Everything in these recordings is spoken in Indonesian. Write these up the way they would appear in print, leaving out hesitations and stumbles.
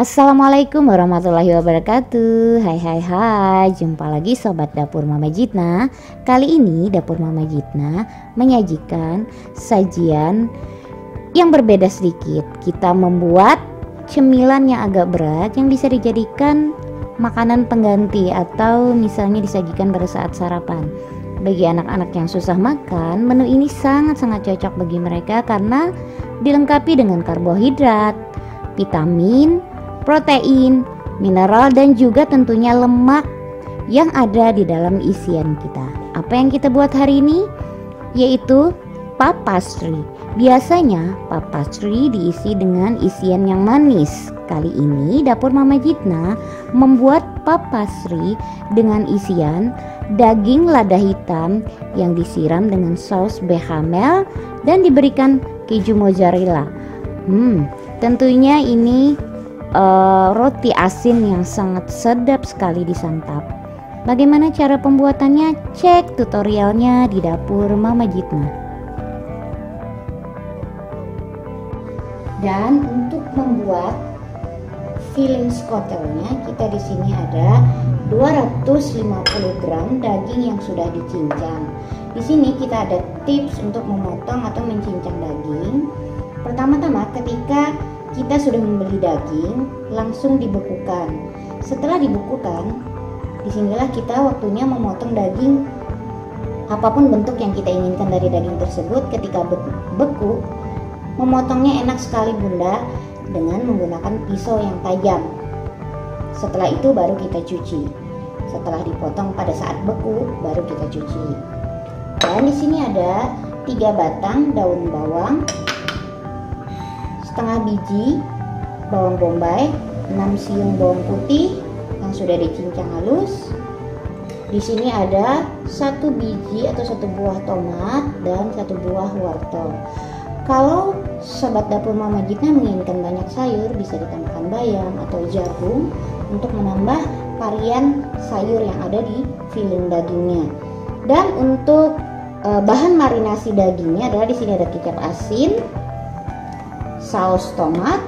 Assalamualaikum warahmatullahi wabarakatuh. Hai, jumpa lagi Sobat Dapur Mama Jitna. Kali ini Dapur Mama Jitna menyajikan sajian yang berbeda sedikit. Kita membuat cemilan yang agak berat yang bisa dijadikan makanan pengganti atau misalnya disajikan pada saat sarapan. Bagi anak-anak yang susah makan, menu ini sangat-sangat cocok bagi mereka karena dilengkapi dengan karbohidrat, vitamin, protein, mineral, dan juga tentunya lemak yang ada di dalam isian kita. Apa yang kita buat hari ini? Yaitu papastri. Biasanya papastri diisi dengan isian yang manis. Kali ini Dapur Mama Jitna membuat papastri dengan isian daging lada hitam yang disiram dengan saus bechamel dan diberikan keju mozzarella. Tentunya ini roti asin yang sangat sedap sekali disantap. Bagaimana cara pembuatannya? Cek tutorialnya di Dapur Mama Jitna. Dan untuk membuat filling skotelnya, kita di sini ada 250 gram daging yang sudah dicincang. Di sini kita ada tips untuk memotong atau mencincang daging. Pertama-tama ketika kita sudah membeli daging, langsung dibekukan. Setelah dibekukan, disinilah kita waktunya memotong daging apapun bentuk yang kita inginkan dari daging tersebut. Ketika beku, memotongnya enak sekali Bunda dengan menggunakan pisau yang tajam. Setelah itu baru kita cuci. Setelah dipotong pada saat beku, baru kita cuci. Dan di sini ada 3 batang daun bawang, setengah biji bawang bombay, 6 siung bawang putih yang sudah dicincang halus. Di sini ada 1 biji atau 1 buah tomat dan 1 buah wortel. Kalau Sobat Dapur Mama Jitna menginginkan banyak sayur, bisa ditambahkan bayam atau jagung untuk menambah varian sayur yang ada di filling dagingnya. Dan untuk bahan marinasi dagingnya adalah di sini ada kecap asin, saus tomat.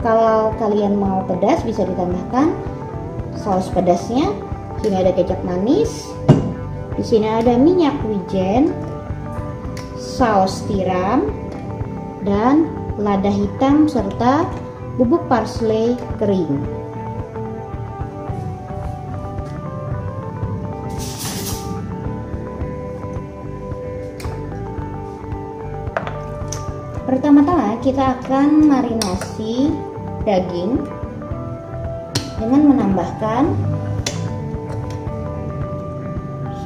Kalau kalian mau pedas bisa ditambahkan saus pedasnya. Sini ada kecap manis. Di sini ada minyak wijen, saus tiram, dan lada hitam serta bubuk parsley kering. Pertama-tama kita akan marinasi daging dengan menambahkan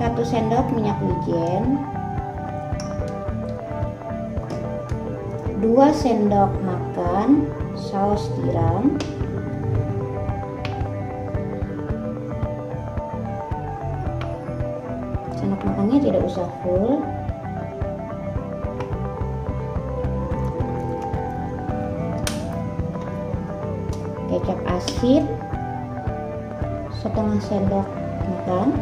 1 sendok minyak wijen, 2 sendok makan saus tiram, sendok makannya tidak usah full, kecap asin setengah sendok makan,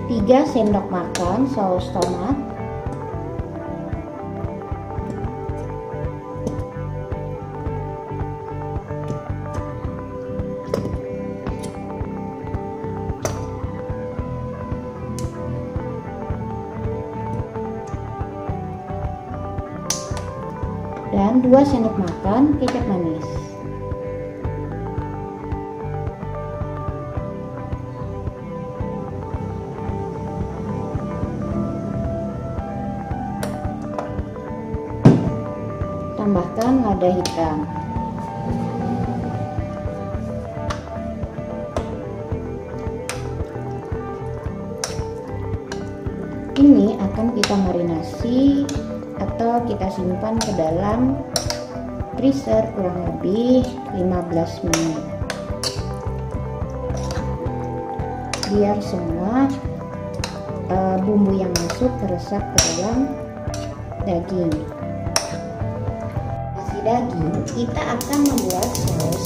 3 sendok makan saus tomat, dan 2 sendok makan kecap manis. Tambahkan lada hitam. Ini akan kita marinasi atau kita simpan ke dalam freezer kurang lebih 15 menit biar semua bumbu yang masuk teresap ke dalam daging. Nasi daging kita akan membuat saus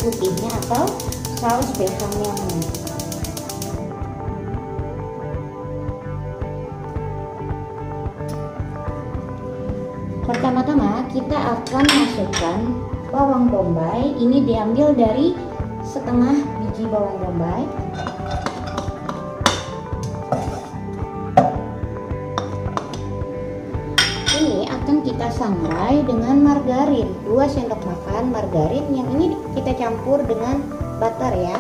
putihnya atau saus bechamelnya. Pertama-tama kita akan masukkan bawang bombay. Ini diambil dari setengah biji bawang bombay. Ini akan kita sangrai dengan margarin, 2 sendok makan margarin. Yang ini kita campur dengan butter ya,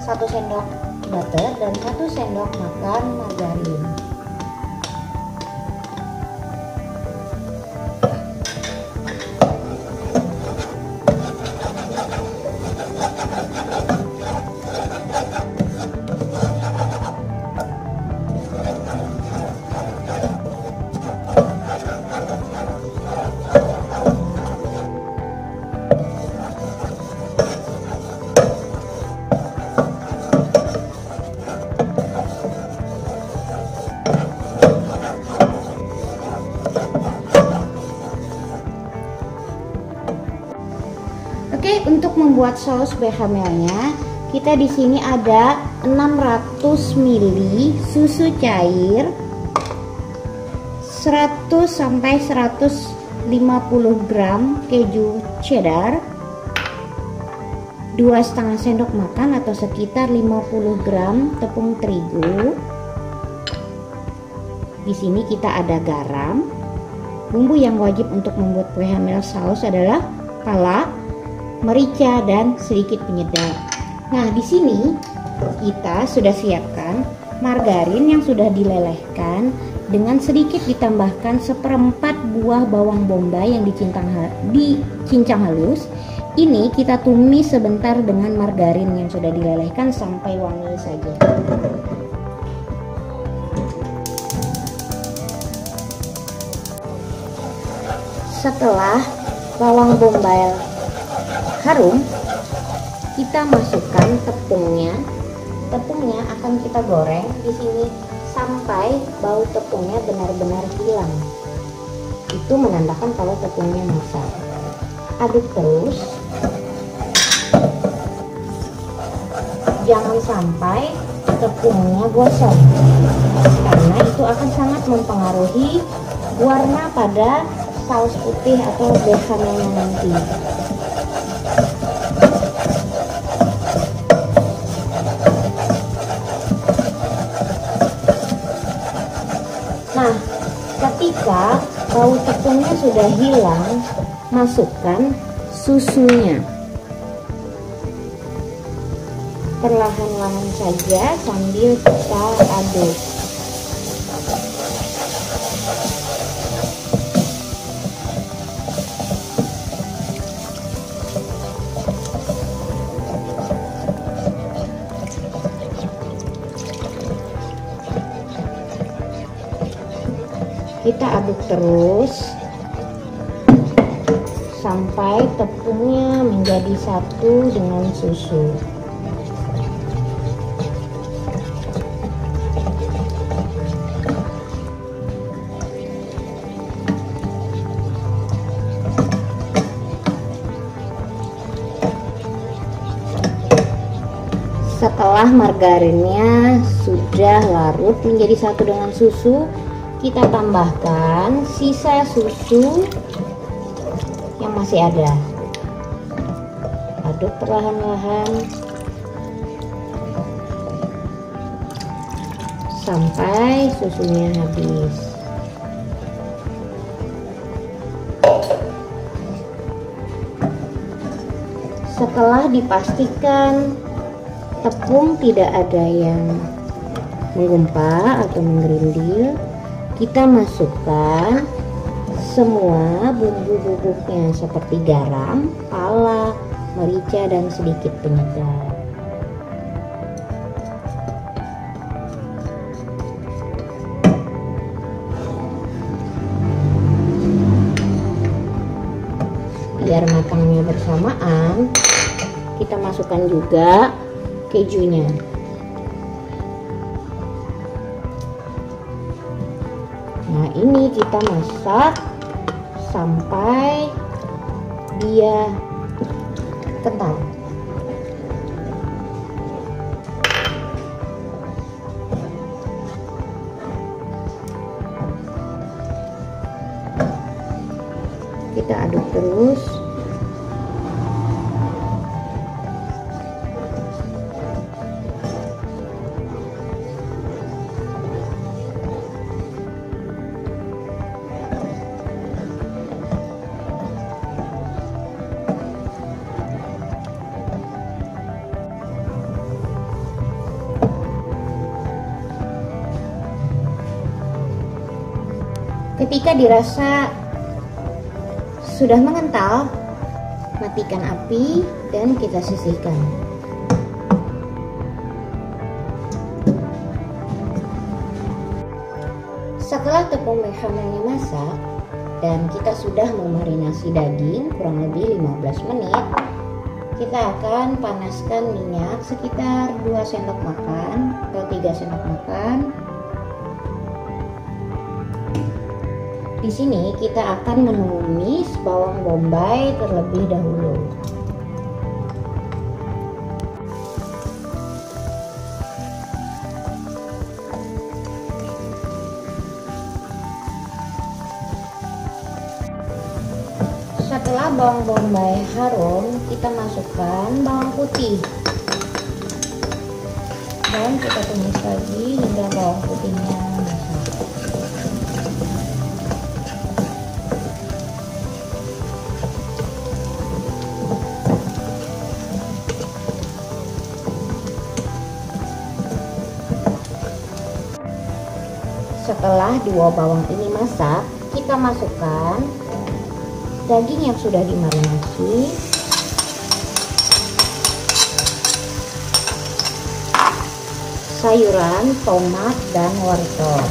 1 sendok butter dan 1 sendok makan margarin. Oke, untuk membuat saus bechamelnya, kita di sini ada 600 ml susu cair, 100 sampai 150 gram keju cheddar, 2,5 sendok makan atau sekitar 50 gram tepung terigu. Di sini kita ada garam. Bumbu yang wajib untuk membuat bechamel saus adalah pala, merica dan sedikit penyedap. Nah, di sini kita sudah siapkan margarin yang sudah dilelehkan dengan sedikit ditambahkan 1/4 buah bawang bombay yang dicincang halus. Ini kita tumis sebentar dengan margarin yang sudah dilelehkan sampai wangi saja. Setelah bawang bombay harum, kita masukkan tepungnya. Tepungnya akan kita goreng di sini sampai bau tepungnya benar-benar hilang. Itu menandakan kalau tepungnya masak. Aduk terus. Jangan sampai tepungnya gosong, karena itu akan sangat mempengaruhi warna pada saus putih atau bechamelnya nanti. Nah, ketika bau tepungnya sudah hilang, masukkan susunya. Perlahan-lahan saja sambil kita aduk. Kita aduk terus sampai tepungnya menjadi satu dengan susu. Setelah margarinnya sudah larut menjadi satu dengan susu, kita tambahkan sisa susu yang masih ada. Aduk perlahan-lahan sampai susunya habis. Setelah dipastikan tepung tidak ada yang menggumpal atau menggerindil, kita masukkan semua bumbu-bubuknya seperti garam, pala, merica dan sedikit penyedap. Biar matangnya bersamaan, kita masukkan juga kejunya. Nah, ini kita masak sampai dia kental. aduk terus. Ketika dirasa sudah mengental, matikan api dan kita sisihkan. Setelah tepung bechamelnya masak dan kita sudah memarinasi daging kurang lebih 15 menit, kita akan panaskan minyak sekitar 2 sendok makan atau 3 sendok makan. Di sini kita akan menumis bawang bombay terlebih dahulu. Setelah bawang bombay harum, kita masukkan bawang putih dan kita tumis lagi hingga bawang putihnya masak. Setelah dua bawang ini masak, kita masukkan daging yang sudah dimarinasi, sayuran, tomat, dan wortel.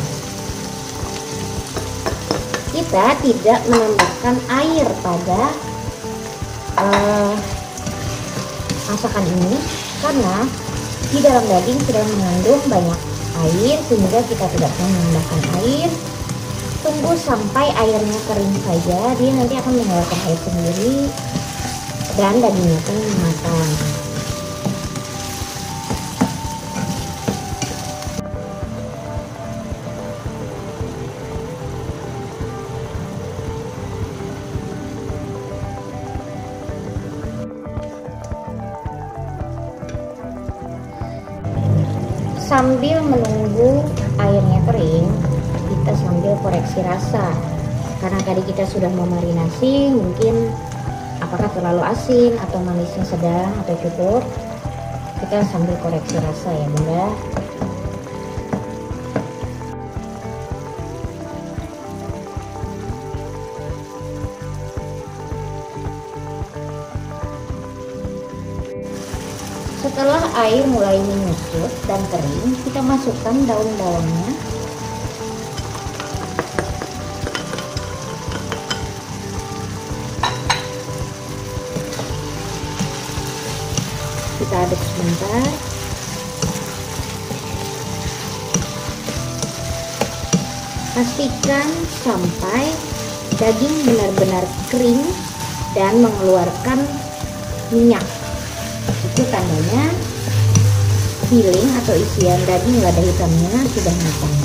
Kita tidak menambahkan air pada masakan ini karena di dalam daging sudah mengandung banyak air sehingga kita tidak perlu menambahkan air. Tunggu sampai airnya kering saja, dia nanti akan mengeluarkan air sendiri dan dagingnya pun matang. Sambil menunggu airnya kering, kita sambil koreksi rasa. Karena tadi kita sudah memarinasi, mungkin apakah terlalu asin atau manisnya sedang atau cukup. Kita sambil koreksi rasa ya Bunda. Setelah air mulai menyusut dan kering, kita masukkan daun bawangnya. Kita aduk sebentar. Pastikan sampai daging benar-benar kering dan mengeluarkan minyak. Itu tandanya filling atau isian daging lada hitamnya sudah matang.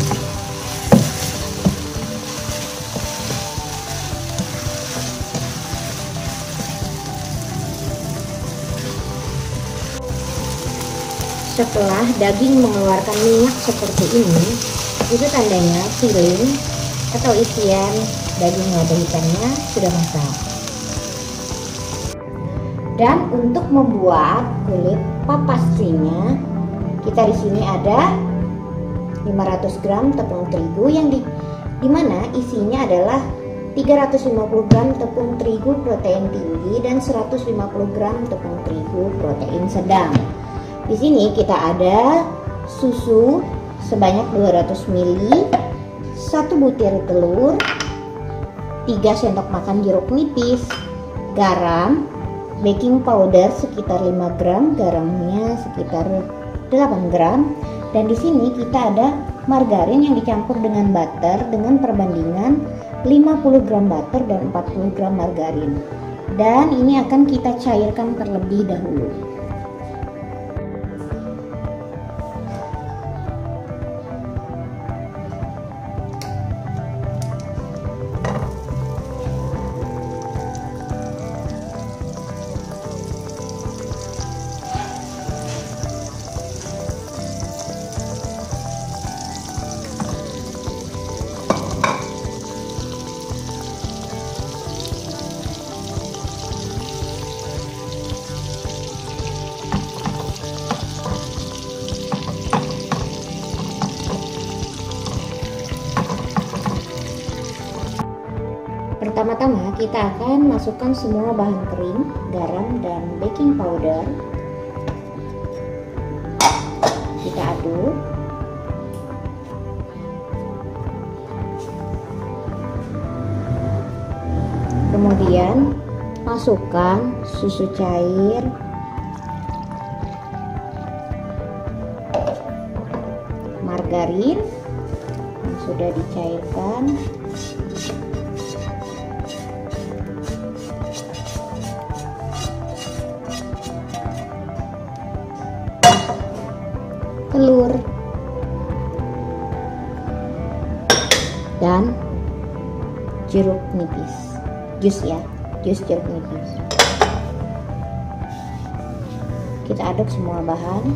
Setelah daging mengeluarkan minyak seperti ini, itu tandanya filling atau isian daging lada hitamnya sudah matang. Dan untuk membuat kulit papastrinya, kita di sini ada 500 gram tepung terigu yang dimana isinya adalah 350 gram tepung terigu protein tinggi dan 150 gram tepung terigu protein sedang. Di sini kita ada susu sebanyak 200 ml, 1 butir telur, 3 sendok makan jeruk nipis, garam, baking powder sekitar 5 gram, garamnya sekitar 8 gram, dan di sini kita ada margarin yang dicampur dengan butter dengan perbandingan 50 gram butter dan 40 gram margarin. Dan ini akan kita cairkan terlebih dahulu. Pertama-tama kita akan masukkan semua bahan kering, garam dan baking powder. Kita aduk. Kemudian masukkan susu cair, margarin yang sudah dicairkan, telur, dan jeruk nipis, jus jeruk nipis. Kita aduk semua bahan.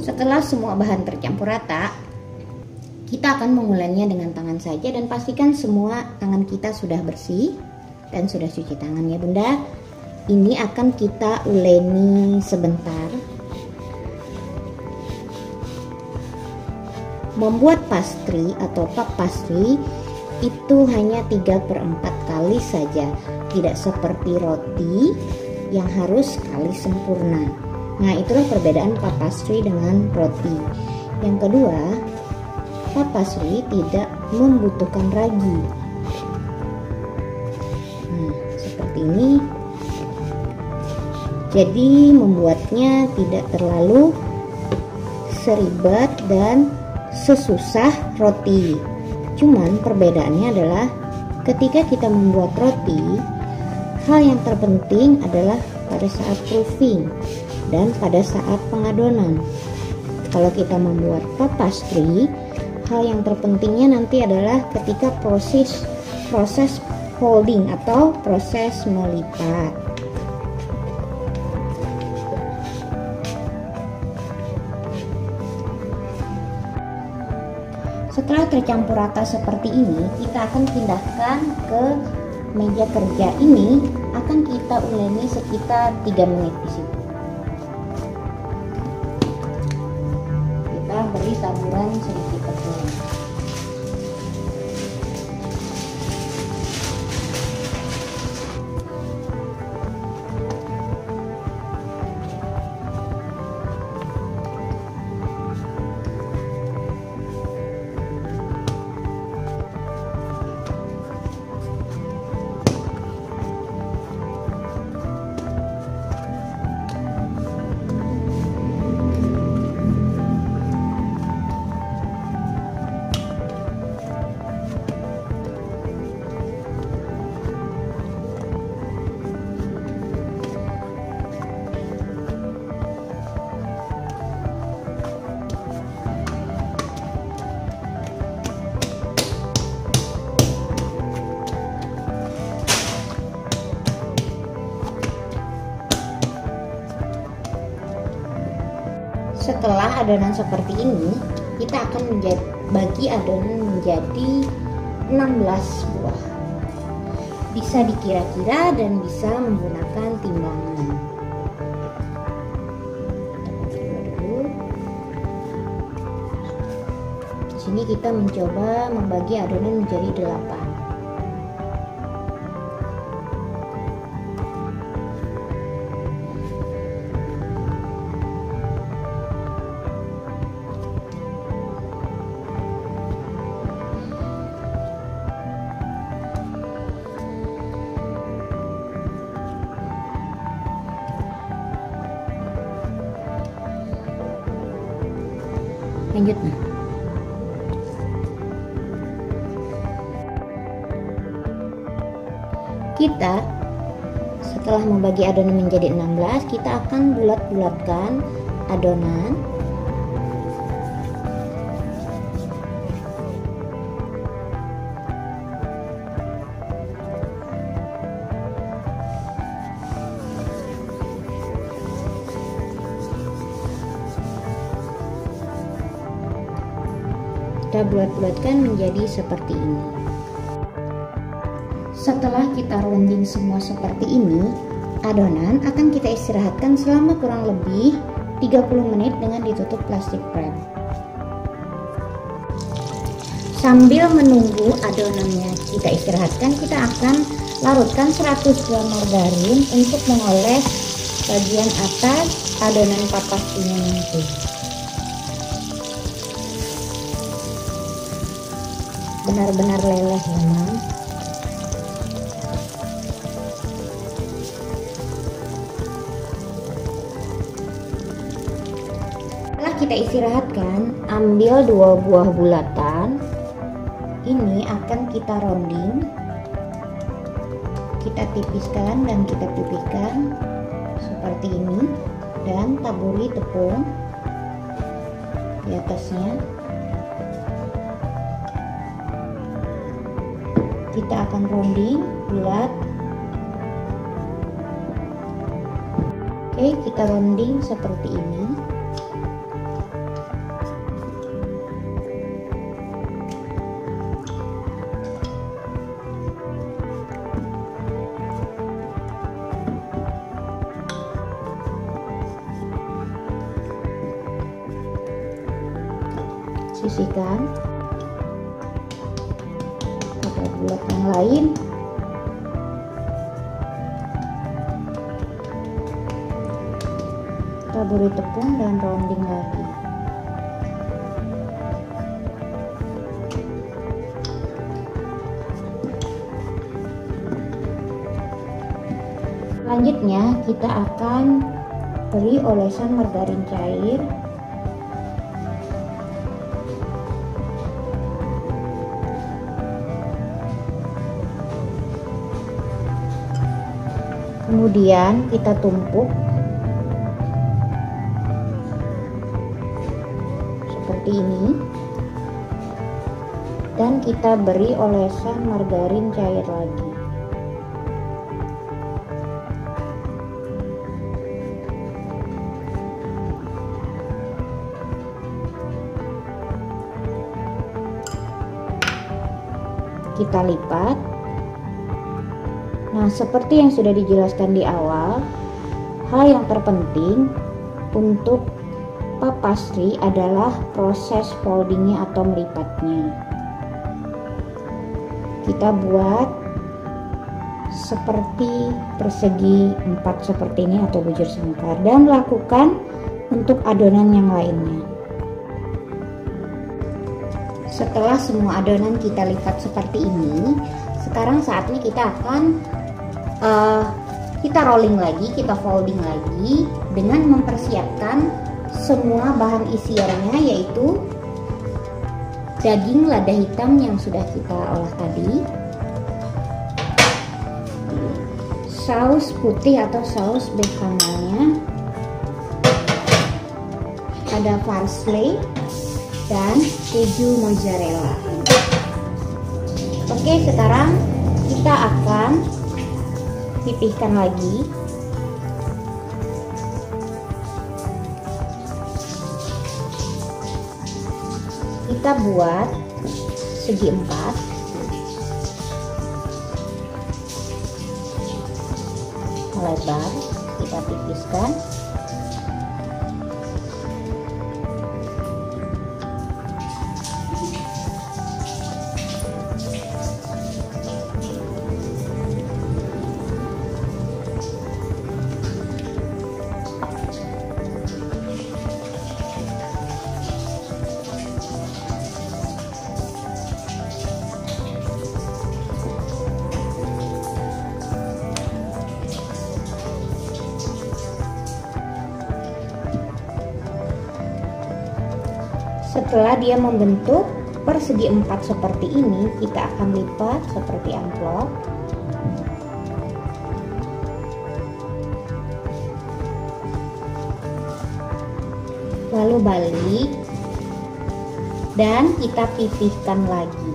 Setelah semua bahan tercampur rata, kita akan menguleninya dengan tangan saja dan pastikan semua tangan kita sudah bersih dan sudah cuci tangan ya Bunda. Ini akan kita uleni sebentar. Membuat pastry atau puff pastry itu hanya 3/4 kali saja, tidak seperti roti yang harus sekali sempurna. Nah, itulah perbedaan puff pastry dengan roti. Yang kedua, puff pastry tidak membutuhkan ragi. Nah, seperti ini. Jadi membuatnya tidak terlalu seribet dan sesusah roti. Cuman perbedaannya adalah ketika kita membuat roti, hal yang terpenting adalah pada saat proofing dan pada saat pengadonan. Kalau kita membuat puff pastry, hal yang terpentingnya nanti adalah ketika proses folding atau proses melipat. Setelah tercampur rata seperti ini, kita akan pindahkan ke meja kerja. Ini akan kita uleni sekitar 3 menit di situ. Kita beri taburan sedikit tepung. Setelah adonan seperti ini, kita akan bagi adonan menjadi 16 buah. Bisa dikira-kira dan bisa menggunakan timbangan. Di sini kita mencoba membagi adonan menjadi 8. Lanjut nah. Kita setelah membagi adonan menjadi 16, kita akan bulat-bulatkan adonan. kita bulat-bulatkan menjadi seperti ini. Setelah kita rounding semua seperti ini, adonan akan kita istirahatkan selama kurang lebih 30 menit dengan ditutup plastik wrap. Sambil menunggu adonannya kita istirahatkan, kita akan larutkan 100 gram margarin untuk mengoles bagian atas adonan papastinya nanti. Benar-benar leleh memang. Setelah kita istirahatkan, ambil 2 buah bulatan. Ini akan kita rounding, kita tipiskan dan kita pipihkan seperti ini, dan taburi tepung di atasnya. Kita akan rounding bulat. Oke, kita rounding seperti ini. Sisihkan. Kita buat yang lain. Taburi tepung dan rounding lagi. Selanjutnya kita akan beri olesan margarin cair. Kemudian kita tumpuk seperti ini, dan kita beri olesan margarin cair lagi. Kita lipat. Nah, seperti yang sudah dijelaskan di awal, hal yang terpenting untuk puff pastry adalah proses foldingnya atau melipatnya. Kita buat seperti persegi 4 seperti ini atau bujur sangkar, dan lakukan untuk adonan yang lainnya. Setelah semua adonan kita lipat seperti ini, sekarang saatnya kita akan kita rolling lagi, kita folding lagi dengan mempersiapkan semua bahan isiannya, yaitu daging lada hitam yang sudah kita olah tadi, saus putih atau saus bechamelnya, ada parsley dan keju mozzarella. Oke, sekarang kita akan pipihkan lagi. Kita buat segi 4. Melebar, kita tipiskan. Setelah dia membentuk persegi 4 seperti ini, kita akan lipat seperti amplop. Lalu balik dan kita pipihkan lagi.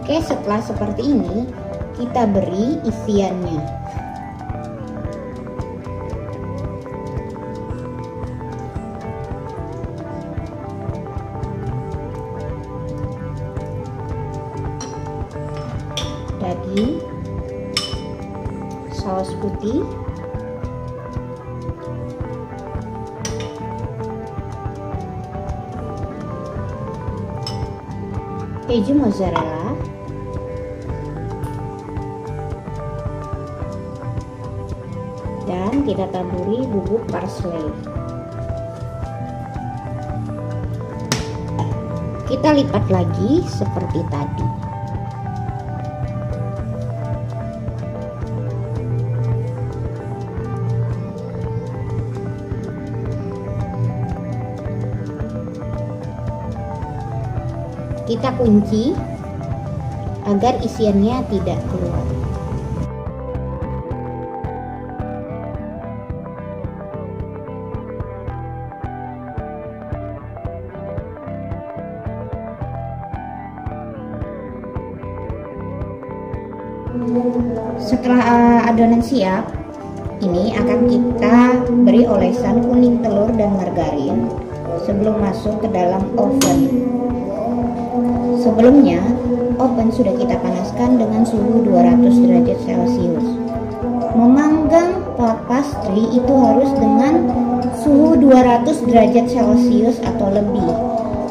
Oke, setelah seperti ini kita beri isiannya. Daging, saus putih, keju mozzarella, dan kita taburi bubuk parsley. Kita lipat lagi seperti tadi. Kita kunci agar isiannya tidak keluar. Setelah adonan siap, ini akan kita beri olesan kuning telur dan margarin sebelum masuk ke dalam oven. Sebelumnya, oven sudah kita panaskan dengan suhu 200 derajat Celcius. Memanggang puff pastry itu harus dengan suhu 200 derajat Celcius atau lebih,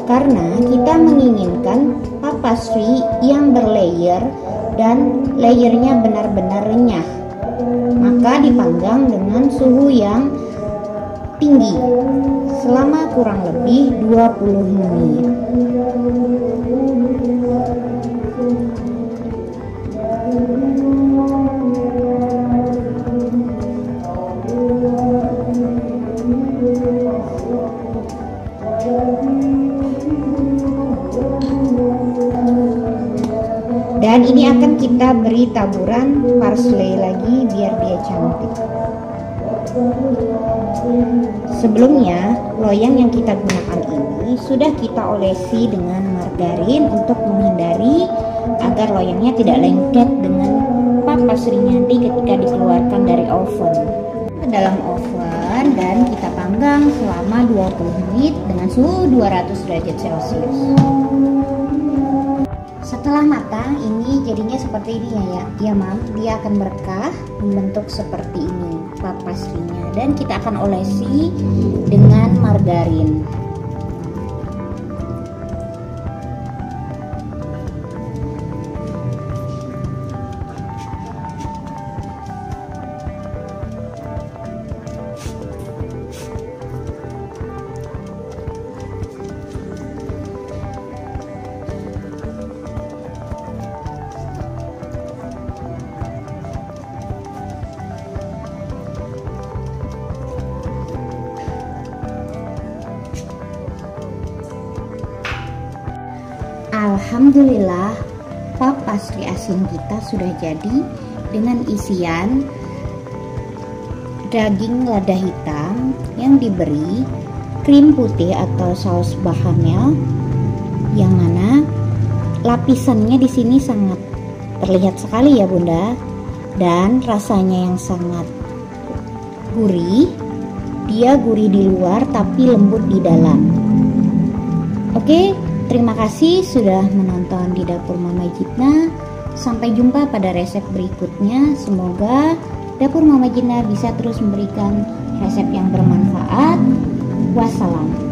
karena kita menginginkan puff pastry yang berlayer dan layernya benar-benar renyah. Maka dipanggang dengan suhu yang tinggi selama kurang lebih 20 menit. Dan ini akan kita beri taburan parsley lagi biar dia cantik. Sebelumnya, loyang yang kita gunakan ini sudah kita olesi dengan margarin untuk menghindari agar loyangnya tidak lengket dengan puff pastry nanti ketika dikeluarkan dari oven. Ke dalam oven dan kita panggang selama 20 menit dengan suhu 200 derajat Celcius. Setelah matang, ini jadinya seperti ini ya mam. Dia akan berkah membentuk seperti ini puff pastry-nya, dan kita akan olesi dengan margarin. Alhamdulillah, puff pastry asin kita sudah jadi dengan isian daging lada hitam yang diberi krim putih atau saus bahannya, yang mana lapisannya di sini sangat terlihat sekali ya Bunda, dan rasanya yang sangat gurih. Dia gurih di luar tapi lembut di dalam. Oke, terima kasih sudah menonton di Dapur Mama Jitna. Sampai jumpa pada resep berikutnya. Semoga Dapur Mama Jitna bisa terus memberikan resep yang bermanfaat. Wassalam.